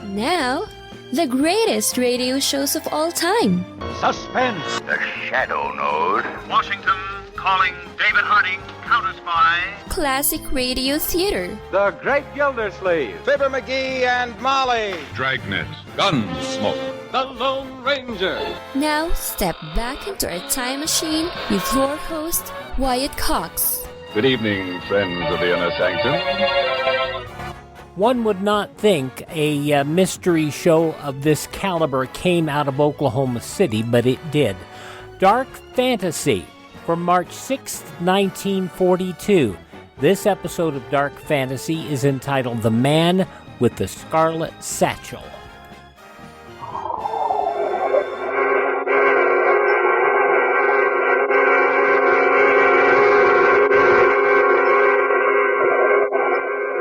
Now, the greatest radio shows of all time. Suspense. The Shadow Node. Washington calling David Harding, Counter Spy. Classic radio theater. The Great Gildersleeve. Fibber McGee and Molly. Dragnet. Gunsmoke. The Lone Ranger. Now, step back into our time machine with your host, Wyatt Cox. Good evening, friends of the Inner Sanctum. One would not think a mystery show of this caliber came out of Oklahoma City, but it did. Dark Fantasy from March 6, 1942. This episode of Dark Fantasy is entitled The Man with the Scarlet Satchel.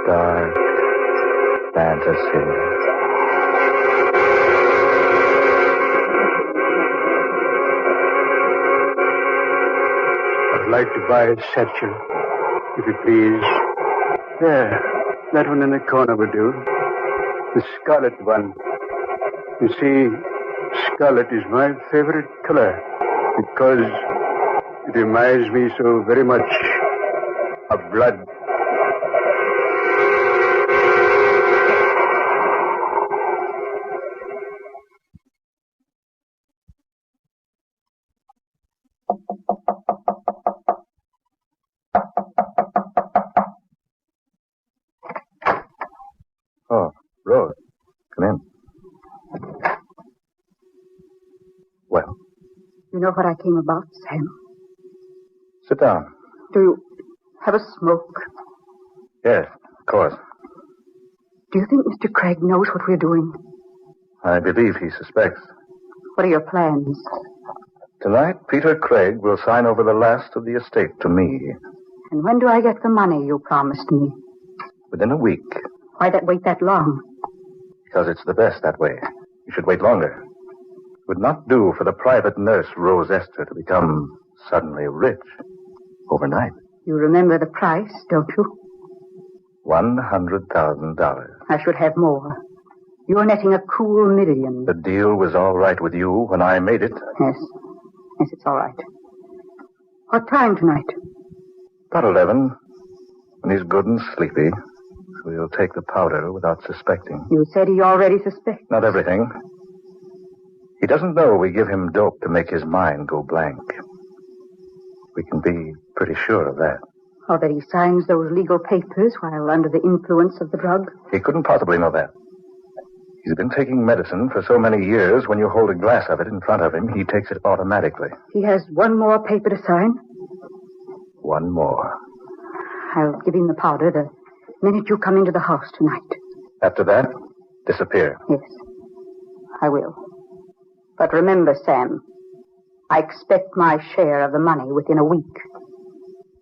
Dark Fantasy. I'd like to buy a satchel, if you please. There, that one in the corner would do. The scarlet one. You see, scarlet is my favorite color because it reminds me so very much of blood. Oh, Rose. Come in. Well, You know what I came about, Sam? sit down. Do you have a smoke? Yes, of course. Do you think Mr. Craig knows what we're doing? I believe he suspects. What are your plans? Tonight, Peter Craig will sign over the last of the estate to me. And when do I get the money you promised me? Within a week. Why wait that long? Because it's the best that way. You should wait longer. It would not do for the private nurse, Rose Esther, to become suddenly rich overnight. You remember the price, don't you? $100,000. I should have more. You're netting a cool $1 million. The deal was all right with you when I made it. Yes. Yes, it's all right. What time tonight? About 11. When he's good and sleepy, we'll take the powder without suspecting. You said he already suspects. Not everything. He doesn't know we give him dope to make his mind go blank. We can be pretty sure of that. Or that he signs those legal papers while under the influence of the drug? He couldn't possibly know that. He's been taking medicine for so many years, when you hold a glass of it in front of him, he takes it automatically. He has one more paper to sign? One more. I'll give him the powder the minute you come into the house tonight. After that, disappear. Yes, I will. But remember, Sam, I expect my share of the money within a week.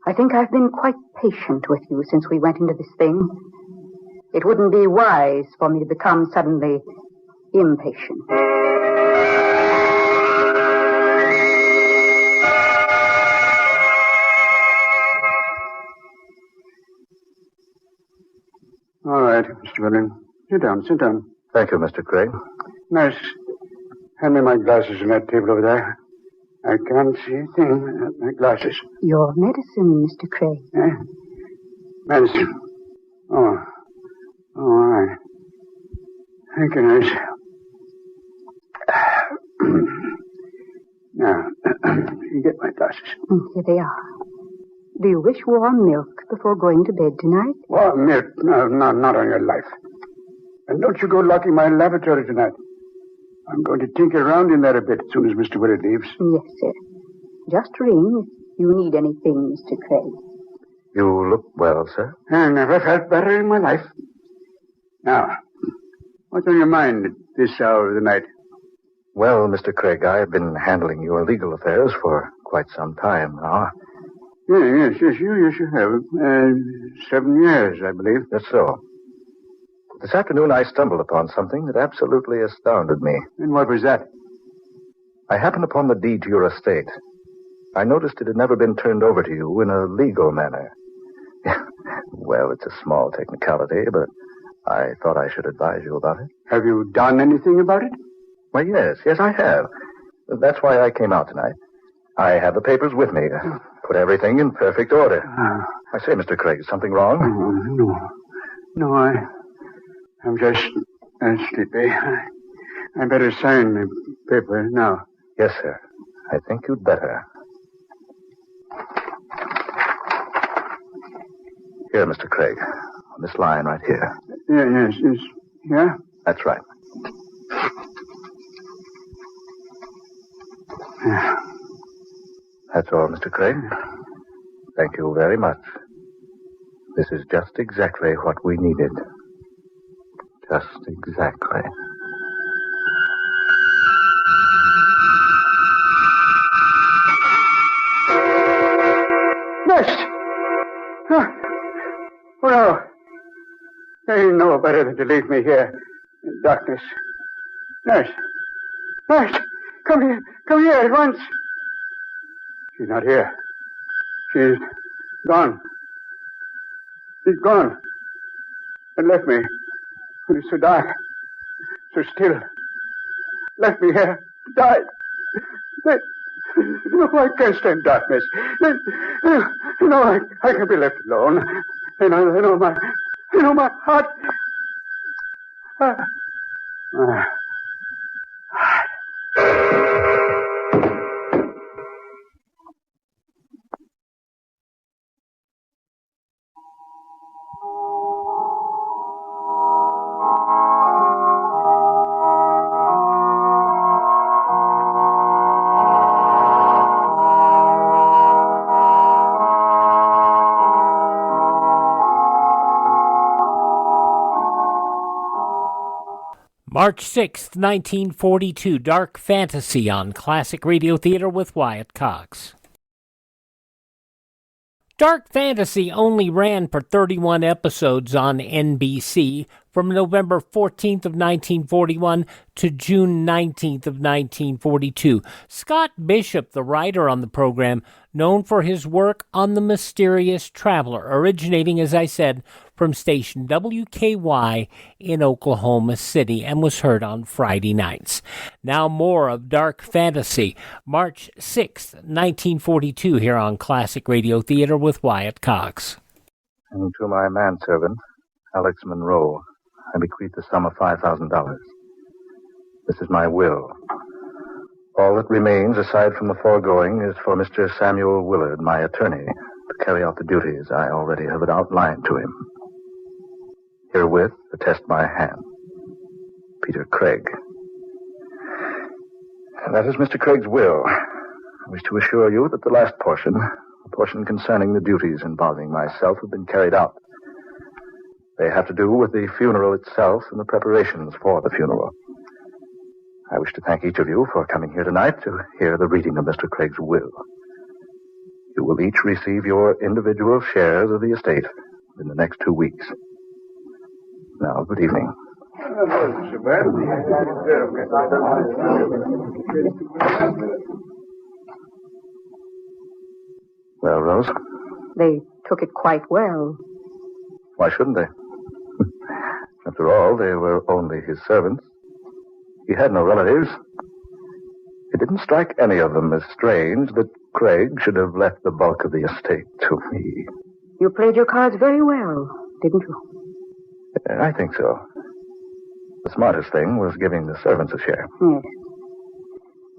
I think I've been quite patient with you since we went into this thing. It wouldn't be wise for me to become suddenly impatient. All right, Mr. William. Sit down, sit down. Thank you, Mr. Craig. Nurse, hand me my glasses on that table over there. I can't see a thing without my glasses. Your medicine, Mr. Craig. Medicine. Oh, all right. Thank you, nurse. Now, you get my glasses. Here they are. Do you wish warm milk before going to bed tonight? Warm milk? No, not on your life. And don't you go locking my lavatory tonight. I'm going to tinker around in there a bit as soon as Mr. Willard leaves. Yes, sir. Just ring if you need anything, Mr. Craig. You look well, sir. I never felt better in my life. Now, what's on your mind at this hour of the night? Well, Mr. Craig, I've been handling your legal affairs for quite some time now. Yes, you have. 7 years, I believe. That's so. This afternoon I stumbled upon something that absolutely astounded me. And what was that? I happened upon the deed to your estate. I noticed it had never been turned over to you in a legal manner. Well, it's a small technicality, but I thought I should advise you about it. Have you done anything about it? Why, yes, I have. That's why I came out tonight. I have the papers with me. Put everything in perfect order. I say, Mr. Craig, is something wrong? No, I'm just sleepy. I better sign the paper now. Yes, sir. I think you'd better. Here, Mr. Craig. On this line right here. Yes. Yeah? That's right. That's all, Mr. Craig. Thank you very much. This is just exactly what we needed. Just exactly. Nurse! Oh, no. They know better than to leave me here in darkness. Nurse! Come here at once. She's not here. She's gone. She's gone. And left me. When it's so dark, so still. Left me here to die. No, I can't stand darkness. No, I can't be left alone. I know my heart. March 6th, 1942, Dark Fantasy on Classic Radio Theater with Wyatt Cox. Dark Fantasy only ran for 31 episodes on NBC from November 14th of 1941 to June 19th of 1942. Scott Bishop, the writer on the program, known for his work on The Mysterious Traveler, originating, as I said, from station WKY in Oklahoma City and was heard on Friday nights. Now more of Dark Fantasy, March 6th, 1942, here on Classic Radio Theater with Wyatt Cox. And to my manservant, Alex Monroe, I bequeath the sum of $5,000. This is my will. All that remains, aside from the foregoing, is for Mr. Samuel Willard, my attorney, to carry out the duties I already have outlined to him. Herewith, attest my hand. Peter Craig. And that is Mr. Craig's will. I wish to assure you that the last portion, the portion concerning the duties involving myself, have been carried out. They have to do with the funeral itself and the preparations for the funeral. I wish to thank each of you for coming here tonight to hear the reading of Mr. Craig's will. You will each receive your individual shares of the estate in the next 2 weeks. Now, good evening. Well, Rose? They took it quite well. Why shouldn't they? After all, they were only his servants. He had no relatives. It didn't strike any of them as strange that Craig should have left the bulk of the estate to me. You played your cards very well, didn't you? I think so. The smartest thing was giving the servants a share. Yes.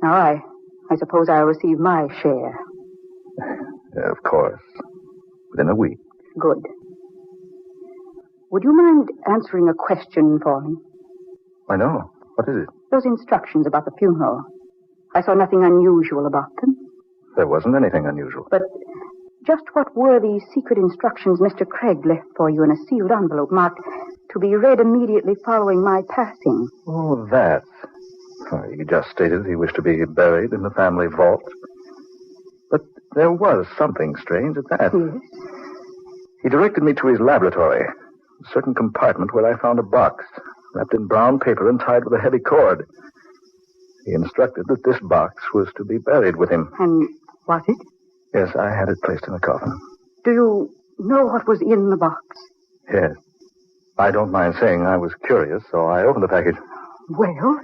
Now, I suppose I'll receive my share. Of course. Within a week. Good. Would you mind answering a question for me? Why, no. What is it? Those instructions about the funeral. I saw nothing unusual about them. There wasn't anything unusual. But just what were the secret instructions Mr. Craig left for you in a sealed envelope marked to be read immediately following my passing? Oh, that. He just stated he wished to be buried in the family vault. But there was something strange at that. Yes? He directed me to his laboratory, a certain compartment where I found a box, wrapped in brown paper and tied with a heavy cord. He instructed that this box was to be buried with him. And was it? Yes, I had it placed in a coffin. Do you know what was in the box? Yes. I don't mind saying I was curious, so I opened the package. Well?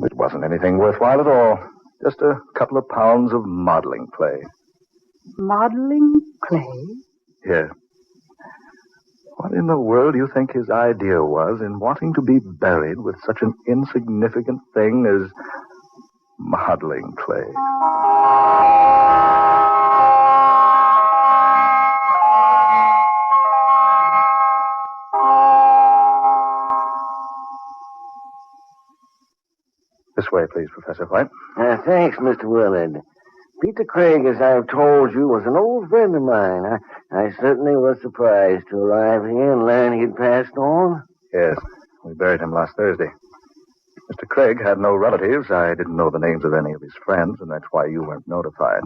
It wasn't anything worthwhile at all. Just a couple of pounds of modeling clay. Modeling clay? Yes. What in the world do you think his idea was in wanting to be buried with such an insignificant thing as modeling clay? This way, please, Professor White. Thanks, Mr. Willard. Peter Craig, as I've told you, was an old friend of mine. I certainly was surprised to arrive here and learn he'd passed on. Yes, we buried him last Thursday. Mr. Craig had no relatives. I didn't know the names of any of his friends, and that's why you weren't notified.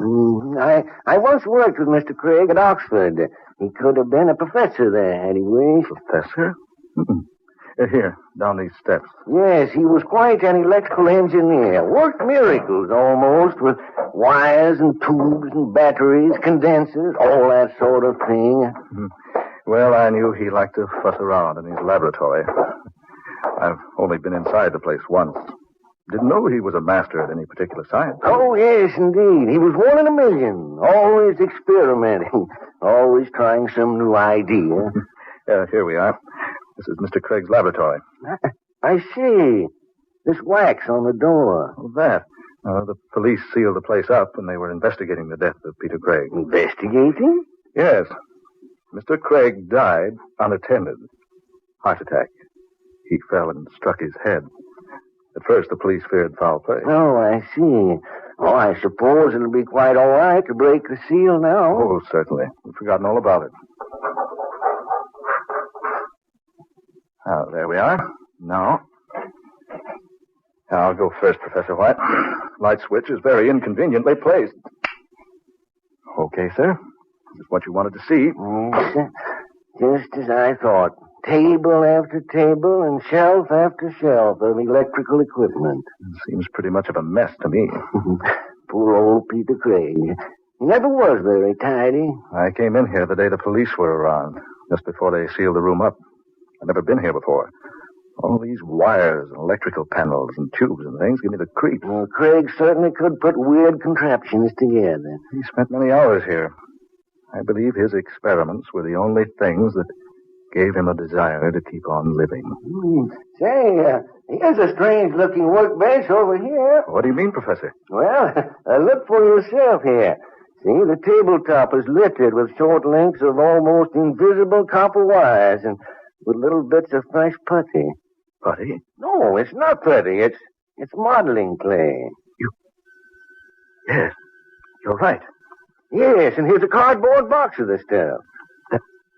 I once worked with Mr. Craig at Oxford. He could have been a professor there, had he wished. Professor? Here, down these steps. Yes, he was quite an electrical engineer. Worked miracles, almost, with wires and tubes and batteries, condensers, all that sort of thing. Well, I knew he liked to fuss around in his laboratory. I've only been inside the place once. Didn't know he was a master at any particular science. Oh, yes, indeed. He was one in a million. Always experimenting. Always trying some new idea. Here we are. This is Mr. Craig's laboratory. I see. This wax on the door. Oh, that. The police sealed the place up when they were investigating the death of Peter Craig. Investigating? Yes. Mr. Craig died unattended. Heart attack. He fell and struck his head. At first, the police feared foul play. Oh, I see. Oh, I suppose it'll be quite all right to break the seal now. Oh, certainly. We've forgotten all about it. There we are. Now, I'll go first, Professor White. Light switch is very inconveniently placed. Okay, sir. This is what you wanted to see. Just as I thought. Table after table and shelf after shelf of electrical equipment. Seems pretty much of a mess to me. Poor old Peter Craig. He never was very tidy. I came in here the day the police were around, just before they sealed the room up. I've never been here before. All these wires and electrical panels and tubes and things give me the creeps. Well, Craig certainly could put weird contraptions together. He spent many hours here. I believe his experiments were the only things that gave him a desire to keep on living. Say, here's a strange-looking workbench over here. What do you mean, Professor? Well, look for yourself here. See, the tabletop is littered with short lengths of almost invisible copper wires and with little bits of fresh putty. Putty? No, it's not putty. It's modeling clay. Yes, you're right. Yes, and here's a cardboard box of this stuff.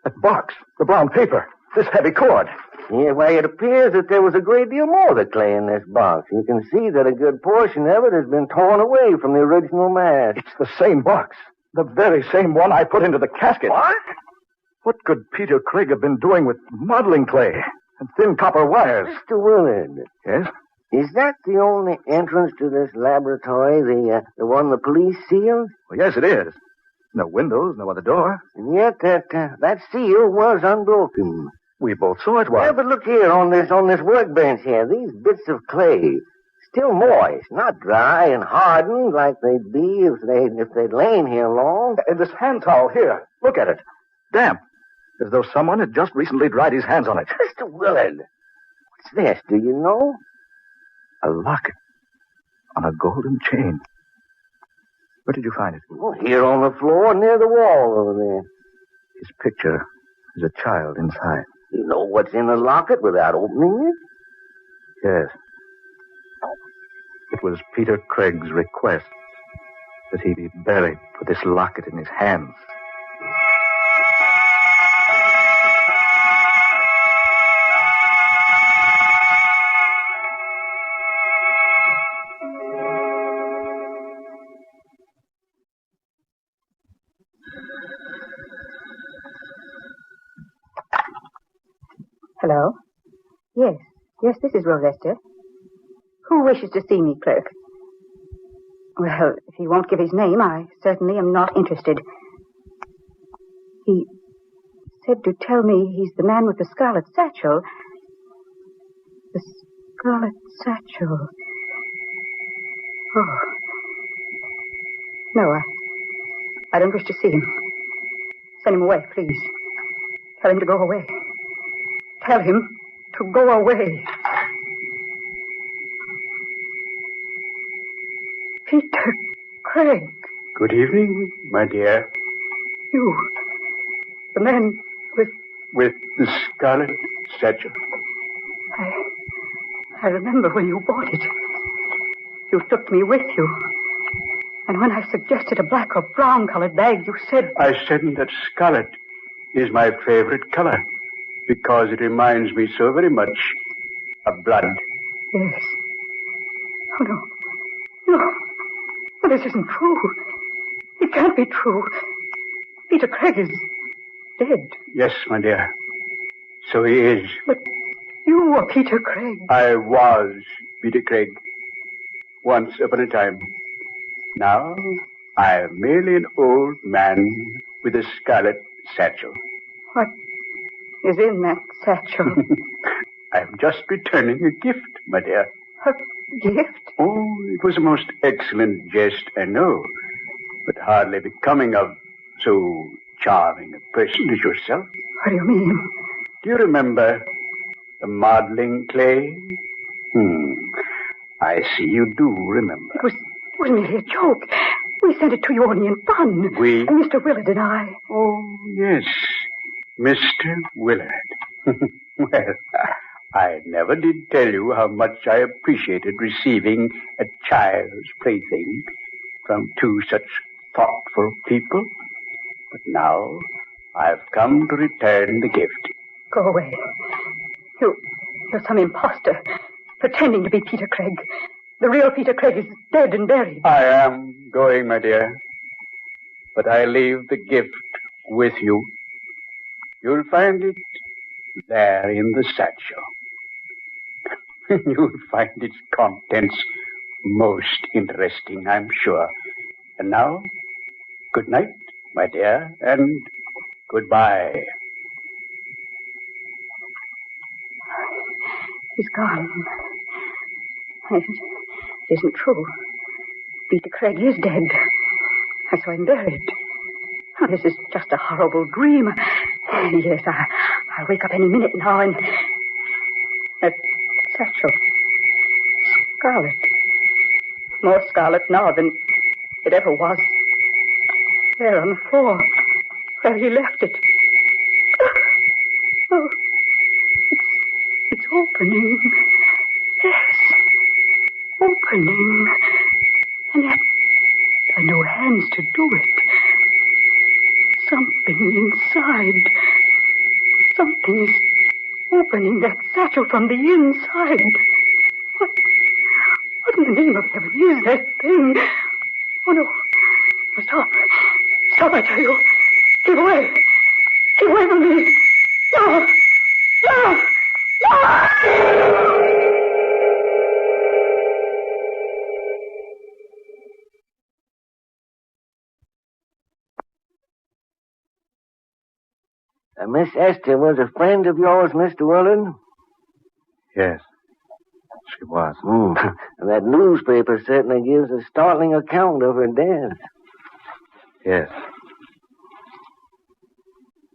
That box, the brown paper, this heavy cord. Yeah, why, it appears that there was a great deal more of clay in this box. You can see that a good portion of it has been torn away from the original mass. It's the same box. The very same one I put into the casket. What? What could Peter Craig have been doing with modeling clay and thin copper wires? Mr. Willard. Yes? Is that the only entrance to this laboratory, the one the police sealed? Well, yes, it is. No windows, no other door. And yet that seal was unbroken. We both saw it was. Yeah, but look here on this workbench here. These bits of clay, still moist, not dry and hardened like they'd be if they'd lain here long. And this hand towel here, look at it. Damp. As though someone had just recently dried his hands on it. Mr. Willard, what's this? Do you know? A locket on a golden chain. Where did you find it? Oh, here on the floor near the wall over there. His picture is a child inside. You know what's in the locket without opening it? Yes. It was Peter Craig's request that he be buried with this locket in his hands. Hello? Yes, this is Rosester. Who wishes to see me, clerk? Well, if he won't give his name, I certainly am not interested. He said to tell me he's the man with the scarlet satchel. The scarlet satchel. Oh. No, I don't wish to see him. Send him away, please. Tell him to go away. Tell him to go away. Peter Craig. Good evening, my dear. You, the man with the scarlet satchel. I remember when you bought it. You took me with you. And when I suggested a black or brown-colored bag, you said... I said that scarlet is my favorite color because it reminds me so very much of blood. Yes. Oh, no. No. Oh, this isn't true. It can't be true. Peter Craig is dead. Yes, my dear. So he is. But you were Peter Craig. I was Peter Craig. Once upon a time. Now, I am merely an old man with a scarlet satchel. What is in that satchel? I am just returning a gift, my dear. A gift? Oh, it was a most excellent jest, I know, but hardly becoming of so charming a person as yourself. What do you mean? Do you remember the modeling clay? I see you do remember. It was merely a joke. We sent it to you only in fun. We? Mr. Willard and I. Oh, yes. Mr. Willard. Well, I never did tell you how much I appreciated receiving a child's plaything from two such thoughtful people. But now I've come to return the gift. Go away. You're some imposter, pretending to be Peter Craig. The real Peter Craig is dead and buried. I am going, my dear. But I leave the gift with you. You'll find it there in the satchel. You'll find its contents most interesting, I'm sure. And now, good night, my dear, and goodbye. He's gone. It isn't true. Peter Craig is dead. I saw him buried. Oh, this is just a horrible dream. Yes, I'll wake up any minute now and... That satchel. Scarlet. More scarlet now than it ever was. There on the floor, where he left it. Oh, it's opening. Yes, opening. And yet, there are no hands to do it. Something inside. Something is opening that satchel from the inside. What in the name of heaven is that thing? Oh, no. Stop. Stop, I tell you. Keep away. Keep away from me. No. No. No. Miss Esther was a friend of yours, Mr. Willard? Yes, she was. That newspaper certainly gives a startling account of her death. Yes.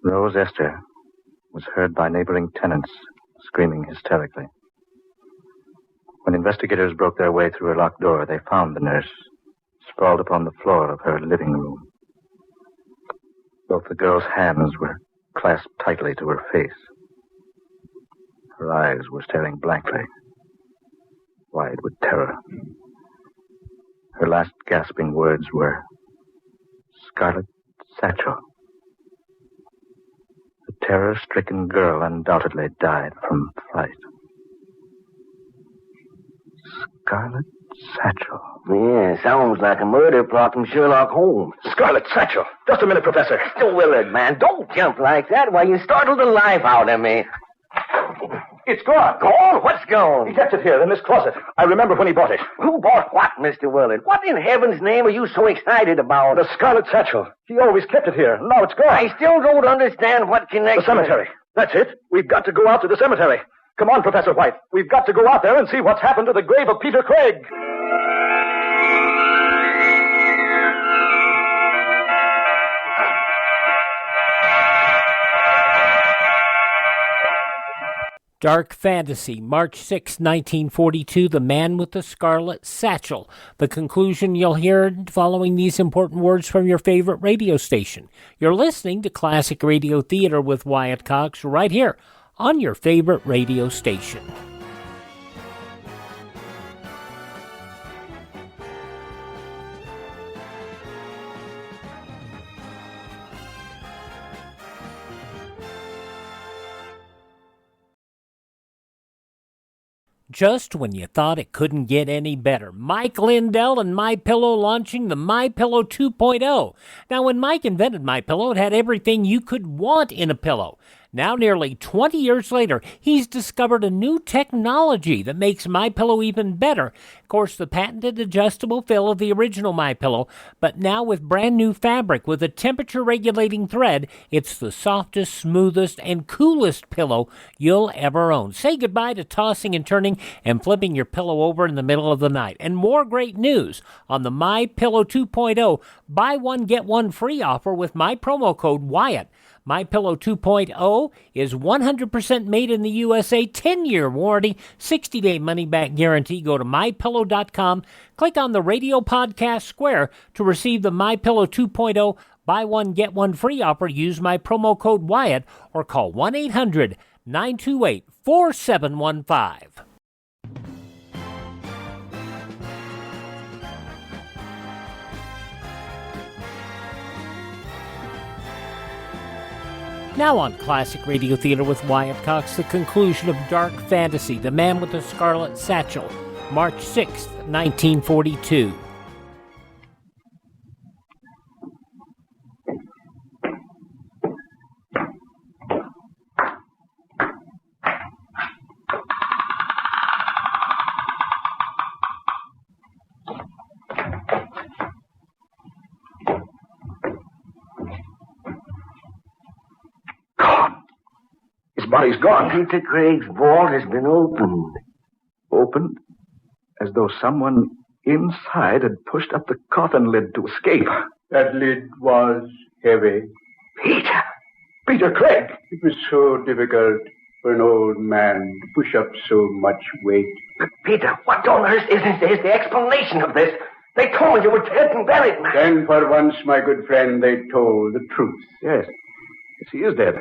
Rose Esther was heard by neighboring tenants screaming hysterically. When investigators broke their way through her locked door, they found the nurse sprawled upon the floor of her living room. Both the girl's hands were clasped tightly to her face. Her eyes were staring blankly, wide with terror. Her last gasping words were, "Scarlet Satchel." The terror-stricken girl undoubtedly died from fright. Scarlet Satchel. Yeah, sounds like a murder plot from Sherlock Holmes. Scarlet Satchel! Just a minute, Professor. Mr. Willard, man, don't jump like that. Why, you startled the life out of me. It's gone. Gone? What's gone? He kept it here in this closet. I remember when he bought it. Who bought what, Mr. Willard? What in heaven's name are you so excited about? The Scarlet Satchel. He always kept it here. Now it's gone. I still don't understand what connection... The cemetery. That's it. We've got to go out to the cemetery. Come on, Professor White. We've got to go out there and see what's happened to the grave of Peter Craig. Dark Fantasy, March 6, 1942, The Man with the Scarlet Satchel. The conclusion you'll hear following these important words from your favorite radio station. You're listening to Classic Radio Theater with Wyatt Cox right here on your favorite radio station. Just when you thought it couldn't get any better, Mike Lindell and MyPillow launching the MyPillow 2.0. Now, when Mike invented MyPillow, it had everything you could want in a pillow. Now, nearly 20 years later, he's discovered a new technology that makes MyPillow even better. Of course, the patented adjustable fill of the original MyPillow, but now with brand new fabric with a temperature-regulating thread, it's the softest, smoothest, and coolest pillow you'll ever own. Say goodbye to tossing and turning and flipping your pillow over in the middle of the night. And more great news on the MyPillow 2.0 buy one, get one free offer with my promo code Wyatt. MyPillow 2.0 is 100% made in the USA, 10-year warranty, 60-day money-back guarantee. Go to MyPillow.com, click on the radio podcast square to receive the MyPillow 2.0 buy one, get one free offer. Use my promo code Wyatt or call 1-800-928-4715. Now on Classic Radio Theater with Wyatt Cox, the conclusion of Dark Fantasy, The Man with the Scarlet Satchel, March 6th, 1942. Body's gone. Peter Craig's vault has been opened. Opened? As though someone inside had pushed up the coffin lid to escape. That lid was heavy. Peter! Peter Craig! It was so difficult for an old man to push up so much weight. But Peter, what on earth is the explanation of this? They told me you were dead and buried, man. Then for once, my good friend, they told the truth. Yes. Yes, he is dead.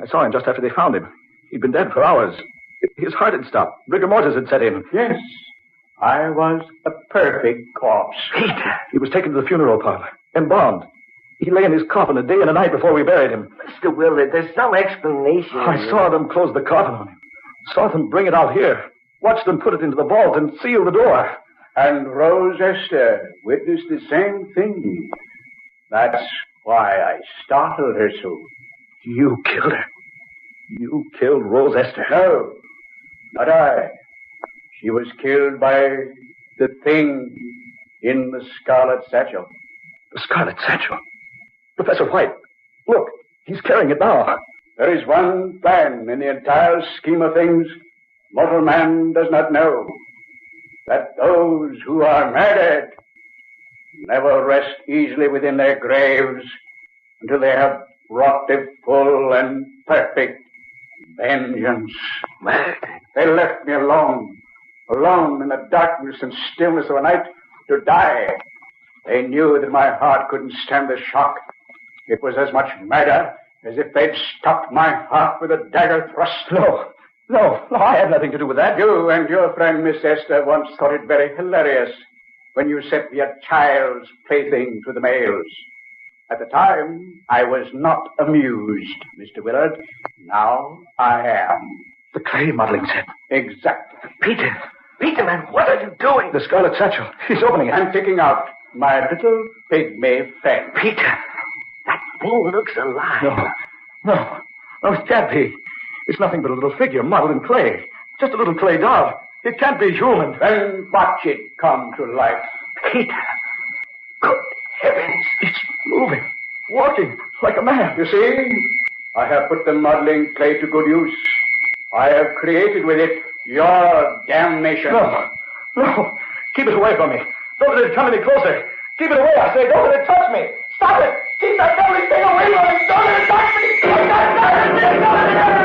I saw him just after they found him. He'd been dead for hours. His heart had stopped. Rigor mortis had set in. Yes, I was a perfect corpse. Peter! He was taken to the funeral parlor, embalmed. He lay in his coffin a day and a night before we buried him. Mr. Willard, there's some explanation. I saw them close the coffin on him. Saw them bring it out here. Watched them put it into the vault and seal the door. And Rose Esther witnessed the same thing. That's why I startled her so. You killed her. You killed Rose Esther. No, not I. She was killed by the thing in the Scarlet Satchel. The Scarlet Satchel? Professor White, look, he's carrying it now. There is one plan in the entire scheme of things mortal man does not know. That those who are murdered never rest easily within their graves until they have wrought a full and perfect vengeance. They left me alone in the darkness and stillness of a night to die. They knew that my heart couldn't stand the shock. It was as much murder as if they'd stopped my heart with a dagger thrust. No, I had nothing to do with that. You and your friend Miss Esther once thought it very hilarious when you sent me a child's plaything to the mails. At the time, I was not amused, Mr. Willard. Now I am. The clay modeling set. Exactly. Peter, man, what are you doing? The Scarlet Satchel. He's opening it. I'm picking out my little pygmy friend. Peter, that thing looks alive. No, it can't be. It's nothing but a little figure modeled in clay. Just a little clay doll. It can't be human. Then watch it come to life. Peter. Good heavens. It's moving. Walking like a man. You see, I have put the modeling clay to good use. I have created with it your damnation. No. Keep it away from me. Don't let it come any closer. Keep it away, I say. Don't let it touch me. Stop it. Keep that deadly thing away from me. Don't let it touch me. Keep that deadly thing away.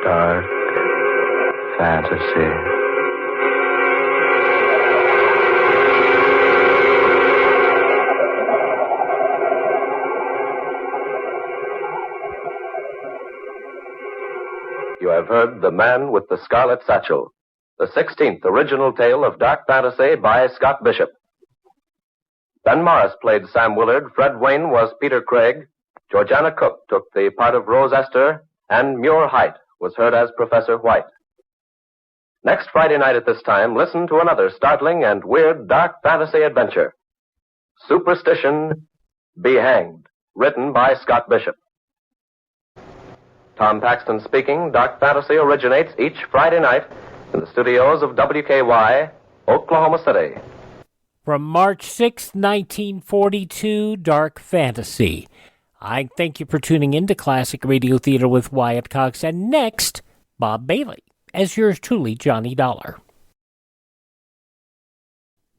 Dark fantasy. You have heard The Man with the Scarlet Satchel, the 16th original tale of dark fantasy by Scott Bishop. Ben Morris played Sam Willard, Fred Wayne was Peter Craig, Georgiana Cook took the part of Rose Esther, and Muir Height was heard as Professor White. Next Friday night at this time, listen to another startling and weird dark fantasy adventure. Superstition, Be Hanged, written by Scott Bishop. Tom Paxton speaking. Dark Fantasy originates each Friday night in the studios of WKY, Oklahoma City. From March 6, 1942, Dark Fantasy. I thank you for tuning in to Classic Radio Theater with Wyatt Cox. And next, Bob Bailey, as yours truly, Johnny Dollar.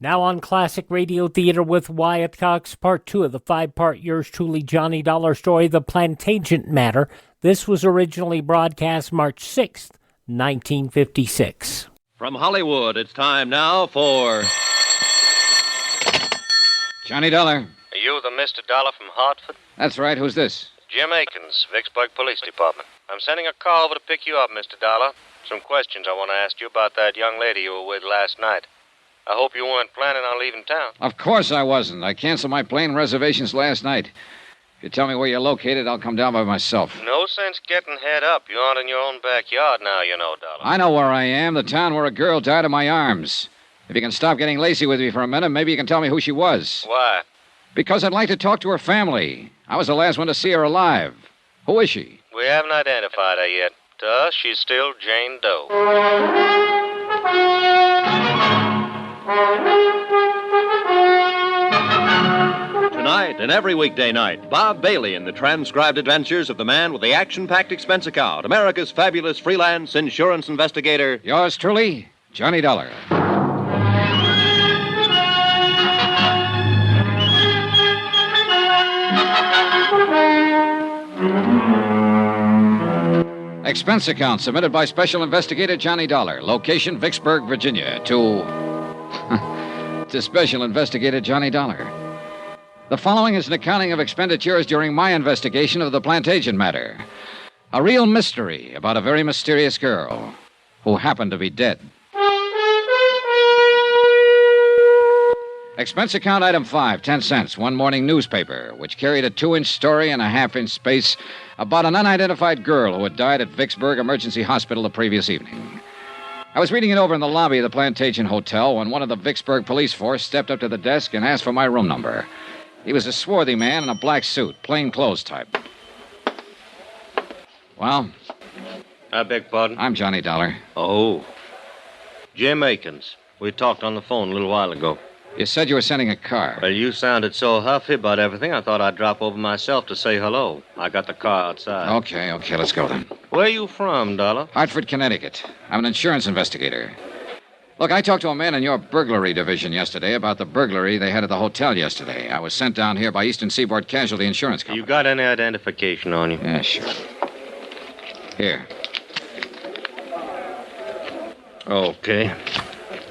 Now on Classic Radio Theater with Wyatt Cox, Part 2 of the 5-part yours truly, Johnny Dollar story, The Plantagenet Matter. This was originally broadcast March 6th, 1956. From Hollywood, it's time now for... Johnny Dollar. Are you the Mr. Dollar from Hartford? That's right. Who's this? Jim Akins, Vicksburg Police Department. I'm sending a car over to pick you up, Mr. Dollar. Some questions I want to ask you about that young lady you were with last night. I hope you weren't planning on leaving town. Of course I wasn't. I canceled my plane reservations last night. If you tell me where you're located, I'll come down by myself. No sense getting head up. You aren't in your own backyard now, you know, Dollar. I know where I am, the town where a girl died in my arms. If you can stop getting lazy with me for a minute, maybe you can tell me who she was. Why? Because I'd like to talk to her family. I was the last one to see her alive. Who is she? We haven't identified her yet. To us, she's still Jane Doe. Tonight and every weekday night, Bob Bailey in the transcribed adventures of the man with the action-packed expense account, America's fabulous freelance insurance investigator. Yours truly, Johnny Dollar. Expense account submitted by Special Investigator Johnny Dollar. Location, Vicksburg, Virginia. To Special Investigator Johnny Dollar. The following is an accounting of expenditures during my investigation of the Plantagenet Matter. A real mystery about a very mysterious girl who happened to be dead. Expense account item 5, 10 cents. One morning newspaper, which carried a 2-inch story and a half-inch space about an unidentified girl who had died at Vicksburg Emergency Hospital the previous evening. I was reading it over in the lobby of the Plantagenet Hotel when one of the Vicksburg police force stepped up to the desk and asked for my room number. He was a swarthy man in a black suit, plain clothes type. Well? I beg pardon? I'm Johnny Dollar. Oh. Jim Akins. We talked on the phone a little while ago. You said you were sending a car. Well, you sounded so huffy about everything, I thought I'd drop over myself to say hello. I got the car outside. Okay, let's go then. Where are you from, Dollar? Hartford, Connecticut. I'm an insurance investigator. Look, I talked to a man in your burglary division yesterday about the burglary they had at the hotel yesterday. I was sent down here by Eastern Seaboard Casualty Insurance Company. You got any identification on you? Yeah, sure. Here. Okay.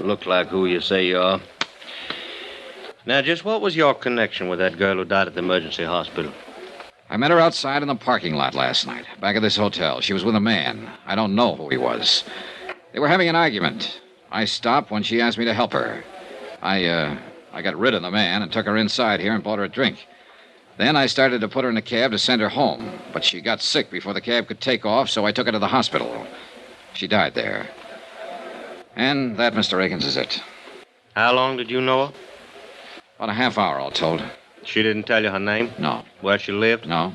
Look like who you say you are. Now, just what was your connection with that girl who died at the emergency hospital? I met her outside in the parking lot last night, back of this hotel. She was with a man. I don't know who he was. They were having an argument. I stopped when she asked me to help her. I got rid of the man and took her inside here and bought her a drink. Then I started to put her in a cab to send her home, but she got sick before the cab could take off, so I took her to the hospital. She died there. And that, Mr. Akins, is it. How long did you know her? About a half hour, all told. She didn't tell you her name? No. Where she lived? No.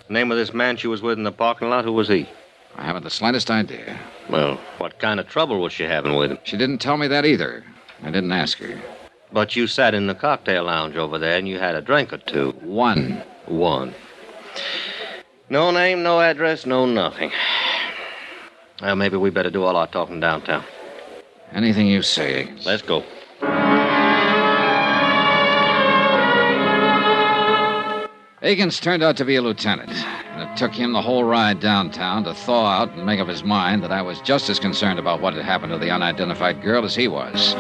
Name of this man she was with in the parking lot, who was he? I haven't the slightest idea. Well, what kind of trouble was she having with him? She didn't tell me that either. I didn't ask her. But you sat in the cocktail lounge over there and you had a drink or two. One. No name, no address, no nothing. Well, maybe we better do all our talking downtown. Anything you say, Akins. Let's go. Akins turned out to be a lieutenant, and it took him the whole ride downtown to thaw out and make up his mind that I was just as concerned about what had happened to the unidentified girl as he was.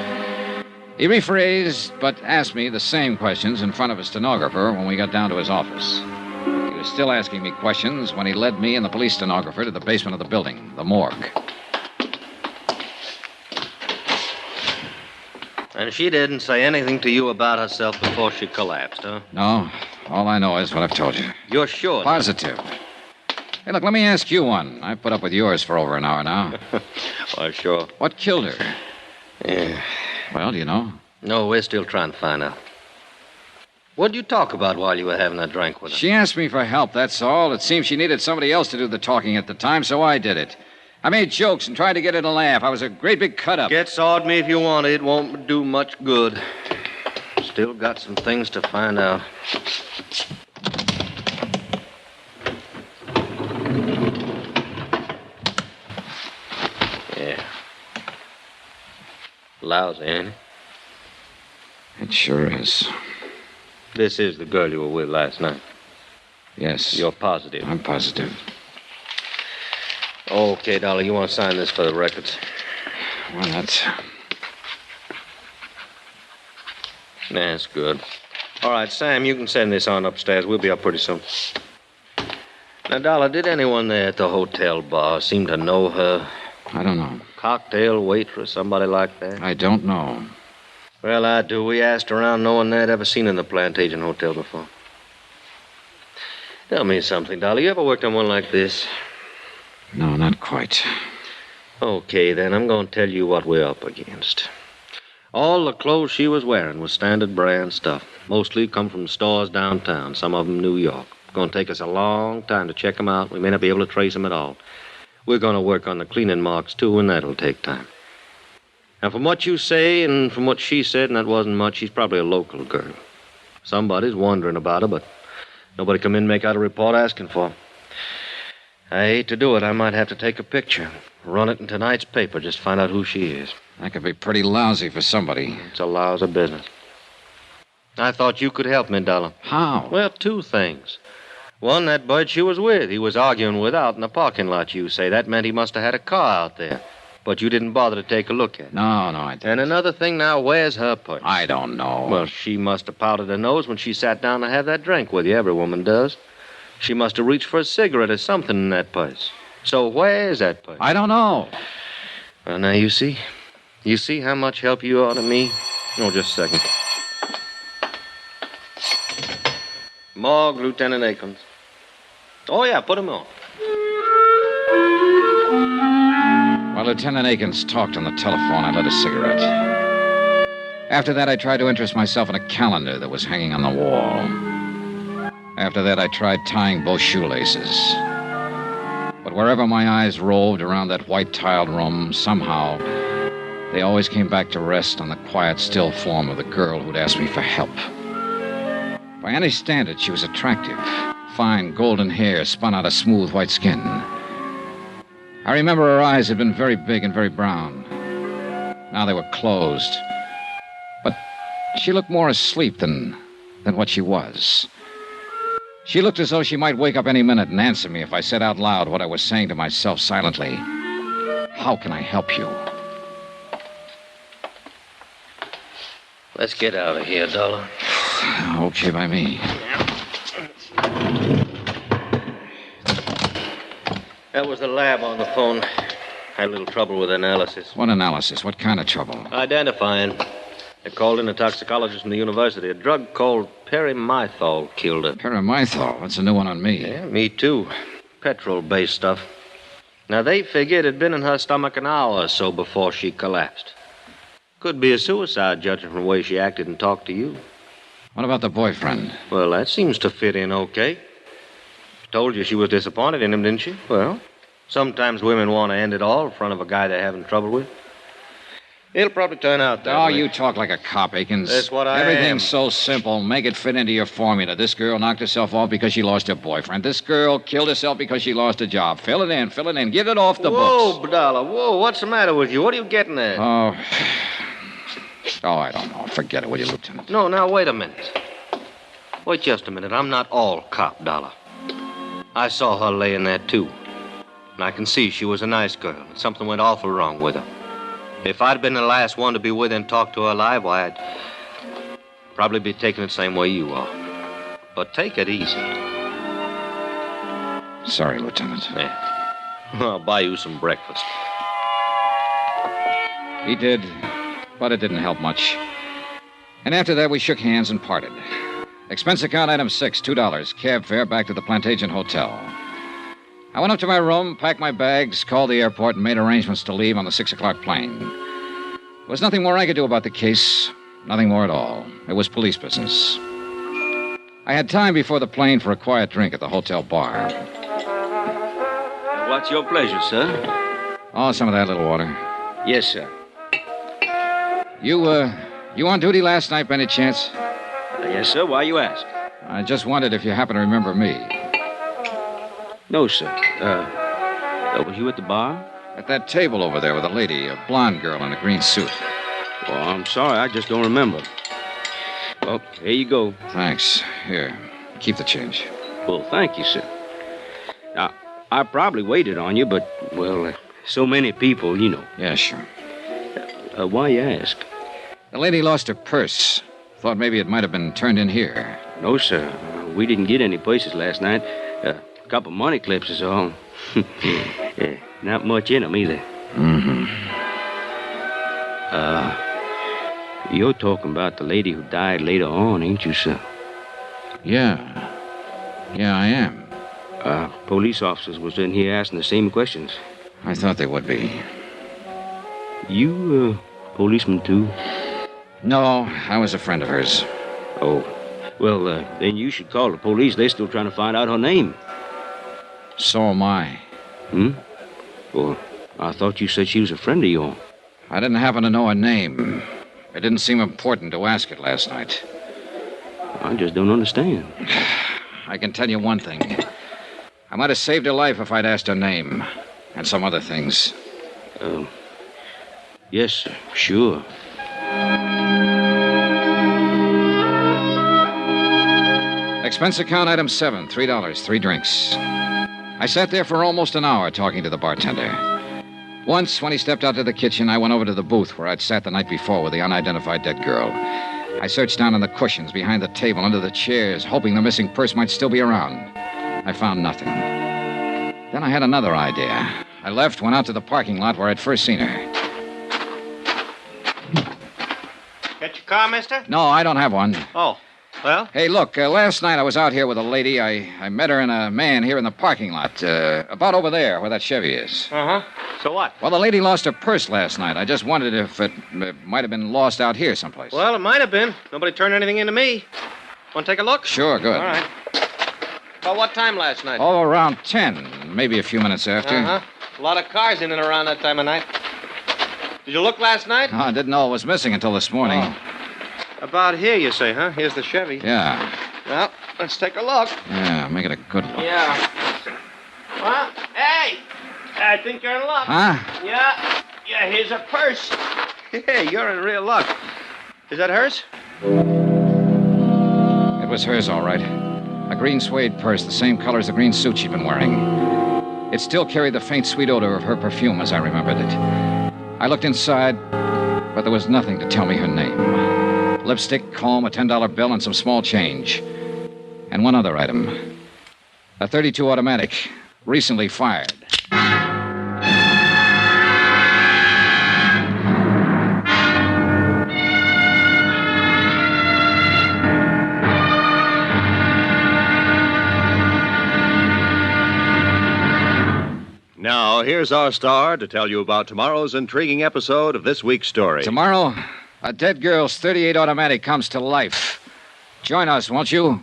He rephrased, but asked me the same questions in front of a stenographer when we got down to his office. He was still asking me questions when he led me and the police stenographer to the basement of the building, the morgue. And she didn't say anything to you about herself before she collapsed, huh? No, all I know is what I've told you. You're sure? Positive. Hey, look, let me ask you one. I've put up with yours for over an hour now. Well, sure. What killed her? Yeah. Well, do you know? No, we're still trying to find out. What'd you talk about while you were having a drink with her? She asked me for help, that's all. It seems she needed somebody else to do the talking at the time, so I did it. I made jokes and tried to get her to laugh. I was a great big cut-up. Get sawed me if you want. It won't do much good. Still got some things to find out. Yeah. Lousy, ain't it? It sure is. This is the girl you were with last night. Yes. You're positive? I'm positive. Okay, Dolly, you want to sign this for the records? Well, That's good. All right, Sam, you can send this on upstairs. We'll be up pretty soon. Now, Dolly, did anyone there at the hotel bar seem to know her? I don't know. Cocktail waitress, somebody like that? I don't know. Well, I do. We asked around. No one there had ever seen her in the Plantagenet Hotel before. Tell me something, Dolly. You ever worked on one like this? No, not quite. Okay, then. I'm going to tell you what we're up against. All the clothes she was wearing was standard brand stuff. Mostly come from stores downtown, some of them New York. It's going to take us a long time to check them out. We may not be able to trace them at all. We're going to work on the cleaning marks, too, and that'll take time. Now, from what you say and from what she said, and that wasn't much, she's probably a local girl. Somebody's wondering about her, but nobody come in and make out a report asking for her. I hate to do it. I might have to take a picture, run it in tonight's paper, just find out who she is. That could be pretty lousy for somebody. It's a lousy business. I thought you could help me, Dollar. How? Well, two things. One, that bird she was with. He was arguing with out in the parking lot, you say. That meant he must have had a car out there. But you didn't bother to take a look at it. No, I didn't. And another thing now, where's her purse? I don't know. Well, she must have powdered her nose when she sat down to have that drink with you. Every woman does. She must have reached for a cigarette or something in that purse. So where is that purse? I don't know. Well, now, you see? You see how much help you are to me? Oh, just a second. Morgue, Lieutenant Akins. Oh, yeah, put him on. While Lieutenant Akins talked on the telephone, I lit a cigarette. After that, I tried to interest myself in a calendar that was hanging on the wall. After that, I tried tying both shoelaces. But wherever my eyes roved around that white-tiled room, somehow, they always came back to rest on the quiet, still form of the girl who'd asked me for help. By any standard, she was attractive. Fine, golden hair spun out of smooth white skin. I remember her eyes had been very big and very brown. Now they were closed. But she looked more asleep than what she was. She looked as though she might wake up any minute and answer me if I said out loud what I was saying to myself silently. How can I help you? Let's get out of here, Dollar. Okay by me. That was the lab on the phone. Had a little trouble with analysis. What analysis? What kind of trouble? Identifying. They called in a toxicologist from the university. A drug called perimethol killed her. Perimethol? That's a new one on me. Yeah, me too. Petrol-based stuff. Now, they figured it had been in her stomach an hour or so before she collapsed. Could be a suicide, judging from the way she acted and talked to you. What about the boyfriend? Well, that seems to fit in okay. Told you she was disappointed in him, didn't she? Well, sometimes women want to end it all in front of a guy they're having trouble with. It'll probably turn out that way. You talk like a cop, Akins. That's what I am. Everything's so simple. Make it fit into your formula. This girl knocked herself off because she lost her boyfriend. This girl killed herself because she lost a job. Fill it in. Get it off the books. Whoa, Dollar, whoa. What's the matter with you? What are you getting at? Oh, I don't know. Forget it, will you, Lieutenant? No, now, wait a minute. Wait just a minute. I'm not all cop, Dollar. I saw her laying there, too. And I can see she was a nice girl, and something went awful wrong with her. If I'd been the last one to be with her and talk to her alive, why, I'd probably be taking it the same way you are. But take it easy. Sorry, Lieutenant. Yeah. I'll buy you some breakfast. He did, but it didn't help much. And after that, we shook hands and parted. Expense account item 6, $2. Cab fare back to the Plantagenet Hotel. I went up to my room, packed my bags, called the airport, and made arrangements to leave on the 6 o'clock plane. There was nothing more I could do about the case. Nothing more at all. It was police business. I had time before the plane for a quiet drink at the hotel bar. What's your pleasure, sir? Oh, some of that little water. Yes, sir. You on duty last night by any chance? Yes, sir. Why you ask? I just wondered if you happen to remember me. No, sir. Was you at the bar? At that table over there with a lady, a blonde girl in a green suit. Well, I'm sorry. I just don't remember. Well, here you go. Thanks. Here, keep the change. Well, thank you, sir. Now, I probably waited on you, but, well, so many people, you know. Yeah, sure. Why you ask? The lady lost her purse. Thought maybe it might have been turned in here. No, sir. We didn't get any places last night. A couple money clips is all. Not much in them either. Mm-hmm. You're talking about the lady who died later on, ain't you, sir? Yeah. Yeah, I am. Police officers was in here asking the same questions. I thought they would be. You, policeman, too? No, I was a friend of hers. Oh. Well, then you should call the police. They're still trying to find out her name. So am I. Well, I thought you said she was a friend of yours. I didn't happen to know her name. It didn't seem important to ask it last night. I just don't understand. I can tell you one thing. I might have saved her life if I'd asked her name. And some other things. Yes, sir. Sure. Expense account item 7, $3, 3 drinks. I sat there for almost an hour talking to the bartender. Once, when he stepped out to the kitchen, I went over to the booth where I'd sat the night before with the unidentified dead girl. I searched down on the cushions, behind the table, under the chairs, hoping the missing purse might still be around. I found nothing. Then I had another idea. I left, went out to the parking lot where I'd first seen her. Get your car, mister? No, I don't have one. Oh, well? Hey, look, last night I was out here with a lady. I met her and a man here in the parking lot, about over there where that Chevy is. Uh-huh. So what? Well, the lady lost her purse last night. I just wondered if it might have been lost out here someplace. Well, it might have been. Nobody turned anything into me. Want to take a look? Sure, good. All right. About what time last night? Oh, around 10, maybe a few minutes after. Uh-huh. A lot of cars in and around that time of night. Did you look last night? Oh, I didn't know it was missing until this morning. Oh. About here, you say, huh? Here's the Chevy. Yeah. Well, let's take a look. Yeah, make it a good look. Yeah. Well, hey! I think you're in luck. Huh? Yeah. Yeah, here's a purse. Hey, you're in real luck. Is that hers? It was hers, all right. A green suede purse, the same color as the green suit she'd been wearing. It still carried the faint, sweet odor of her perfume as I remembered it. I looked inside, but there was nothing to tell me her name. Lipstick, comb, a $10 bill, and some small change. And one other item. A .32 automatic, recently fired. here's our star to tell you about tomorrow's intriguing episode of this week's story. Tomorrow, a dead girl's .38 automatic comes to life. Join us, won't you?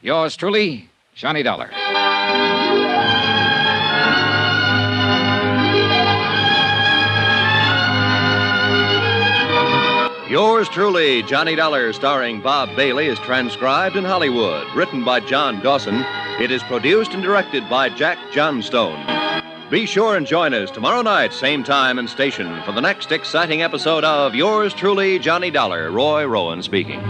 Yours truly, Johnny Dollar. Yours truly, Johnny Dollar, starring Bob Bailey, is transcribed in Hollywood. Written by John Dawson, it is produced and directed by Jack Johnstone. Be sure and join us tomorrow night, same time and station, for the next exciting episode of Yours truly, Johnny Dollar. Roy Rowan speaking.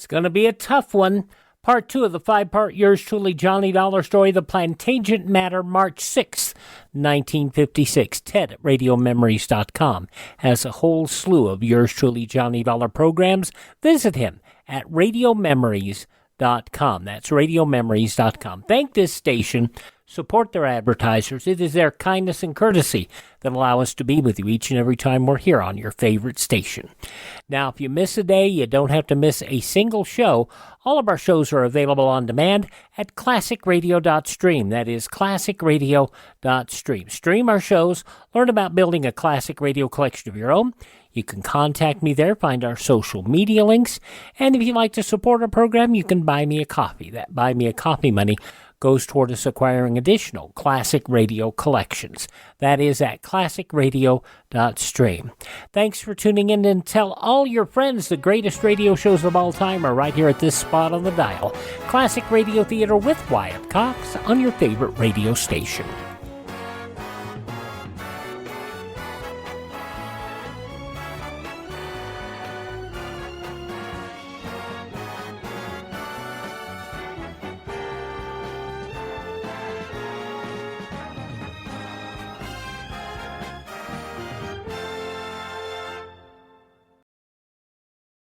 Going to be a tough one. Part 2 of the 5-part Yours truly Johnny Dollar story, The Plantagenet Matter, March 6th, 1956. Ted at RadioMemories.com has a whole slew of Yours truly Johnny Dollar programs. Visit him at RadioMemories.com. That's RadioMemories.com. Thank this station. Support their advertisers. It is their kindness and courtesy that allow us to be with you each and every time we're here on your favorite station. Now, if you miss a day, you don't have to miss a single show. All of our shows are available on demand at classicradio.stream. That is classicradio.stream. Stream our shows. Learn about building a classic radio collection of your own. You can contact me there, find our social media links. And if you'd like to support our program, you can buy me a coffee. That buy me a coffee money goes toward us acquiring additional classic radio collections. That is at classicradio.stream. Thanks for tuning in, and tell all your friends the greatest radio shows of all time are right here at this spot on the dial. Classic Radio Theater with Wyatt Cox on your favorite radio station.